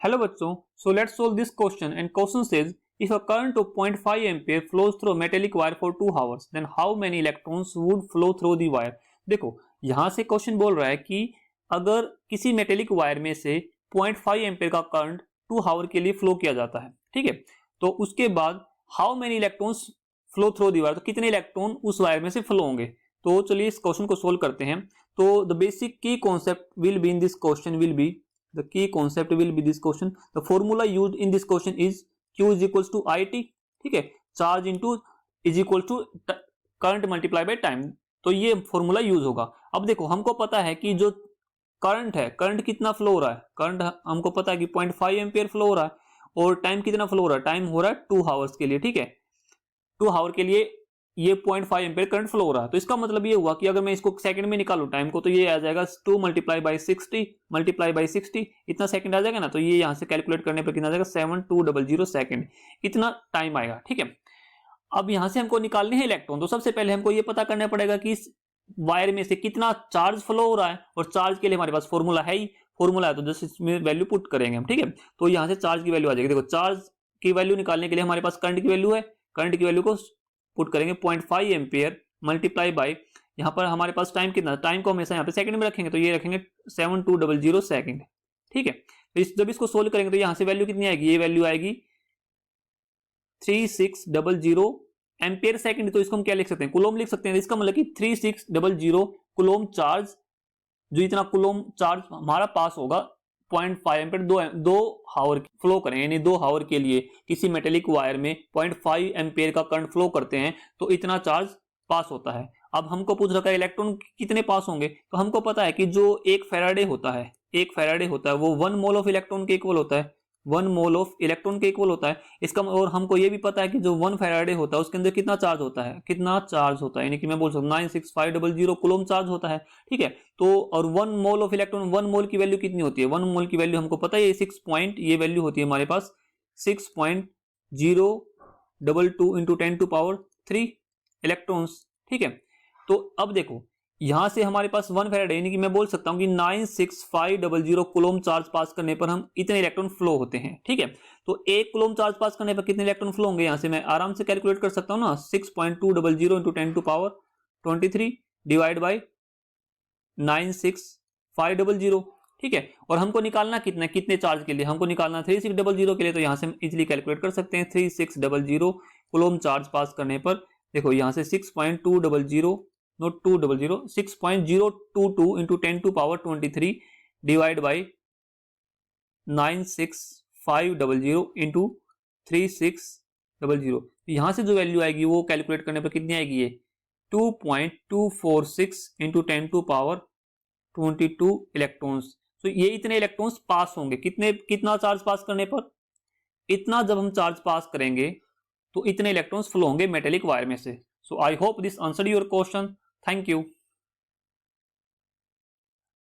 Hello बच्चों, so let's solve this question and question says if a current of 0.5 ampere flows through a metallic wire for 2 hours then how many electrons would flow through the wire। देखो यहाँ से question बोल रहा है कि अगर किसी मेटेलिक वायर में से 0.5 एम्पेयर का करंट 2 आवर के लिए फ्लो किया जाता है, ठीक है, तो उसके बाद how many electrons flow through the wire, तो कितने इलेक्ट्रॉन उस वायर में से फ्लो होंगे। तो चलिए इस क्वेश्चन को सोल्व करते हैं। तो द बेसिक की concept will be in this question will be the key concept will be this question, the formula used in this question is q is equals to it, ठीक है, charge into is equal to current multiply by time, तो ये formula use होगा। अब देखो हमको पता है कि जो करंट है, करंट कितना फ्लो हो रहा है, करंट हमको पता है कि 0.5 एम्पियर फ्लो हो रहा है और टाइम कितना फ्लो हो रहा है, टाइम हो रहा है 2 आवर्स के लिए, ठीक है, 2 आवर के लिए ये 0.5 एम्पियर करंट फ्लो हो रहा है। तो इसका मतलब ये हुआ कि अगर मैं इसको सेकंड में निकालूं टाइम को, तो ये आ जाएगा 2 मल्टीप्लाई बाई 60 इतना सेकंड आ जाएगा ना, तो ये यहां से कैलकुलेट करने पर कितना आ जाएगा 7200 सेकंड, इतना टाइम आएगा, ठीक है। अब यहां से हमको निकालने हैं इलेक्ट्रॉन, तो सबसे पहले हमको ये पता करना पड़ेगा कि इस वायर में से कितना चार्ज फ्लो हो रहा है, और चार्ज के लिए हमारे पास फॉर्मूला है ही, फॉर्मूला है तो जस्ट इसमें वैल्यू पुट करेंगे हम, ठीक है। तो यहां से चार्ज की वैल्यू आ जाएगी। देखो चार्ज की वैल्यू निकालने के लिए हमारे पास करंट की वैल्यू है, करंट की वैल्यू को पुट करेंगे 0.5 एम्पियर मल्टीप्लाई बाय, यहाँ पर हमारे पास टाइम कितना, टाइम को हमेशा यहाँ पे सेकंड में रखेंगे, तो ये रखेंगे 7200 सेकंड, ठीक है। तो जब इसको सोल्व करेंगे तो यहाँ से वैल्यू कितनी आएगी, ये वैल्यू आएगी 3600 एम्पियर सेकंड। तो इसको हम क्या लिख सकते हैं, कुलोम लिख सकते हैं। इसका मतलब कि 3600 कुलोम चार्ज, जो इतना कुलोम चार्ज हमारा पास होगा 0.5 एम्पियर 2 आवर फ्लो करें, यानी 2 आवर के लिए किसी मेटेलिक वायर में 0.5 एम्पियर का करंट फ्लो करते हैं तो इतना चार्ज पास होता है। अब हमको पूछ रखा है इलेक्ट्रॉन कितने पास होंगे, तो हमको पता है कि जो एक फैराडे होता है, एक फैराडे होता है वो 1 मोल ऑफ इलेक्ट्रॉन के इक्वल होता है, 1 मोल ऑफ इलेक्ट्रॉन के इक्वल होता है इसका। और हमको ये भी पता है कि जो 1 फैराडे होता है उसके अंदर कितना चार्ज होता है, कितना चार्ज होता है, यानी कि मैं बोल सकता हूँ 96500 कुलोम चार्ज होता है, ठीक है। तो और 1 मोल ऑफ इलेक्ट्रॉन, 1 मोल की वैल्यू कितनी होती है, 1 मोल की वैल्यू हमको पता है 6 पॉइंट, ये वैल्यू होती है हमारे पास 6.022 इंटू 10⁻³ इलेक्ट्रॉन्स, ठीक है। तो अब देखो यहां से हमारे पास 1 फैराडे, यानी कि मैं बोल सकता हूं कि 96500 कुलोम चार्ज पास करने पर हम इतने इलेक्ट्रॉन फ्लो होते हैं, ठीक है। तो 1 कुलोम चार्ज पास करने पर कितने इलेक्ट्रॉन फ्लो होंगे, यहां से मैं आराम से कैलकुलेट कर सकता हूं ना, 6.200 इंटू 10⁻23 डिवाइड बाई 96500, ठीक है। और हमको निकालना कितना, कितने चार्ज के लिए, हमको निकालना 3600 के लिए, तो यहां से हम इजिली कैलकुलेट कर सकते हैं। 3600 कुलोम चार्ज पास करने पर देखो यहां से 6.200 note 200 6.022 into 10⁻23 divide by 96500 into 3600, यहां से जो वैल्यू आएगी वो कैलकुलेट करने पर कितनी आएगी, ये 2.246 इंटू 10⁻22 इलेक्ट्रॉन्स। तो ये इतने इलेक्ट्रॉन्स पास होंगे, कितना चार्ज पास करने पर, इतना जब हम चार्ज पास करेंगे तो इतने इलेक्ट्रॉन्स फ्लो होंगे मेटेलिक वायर में से। So I hope this answered your question. Thank you.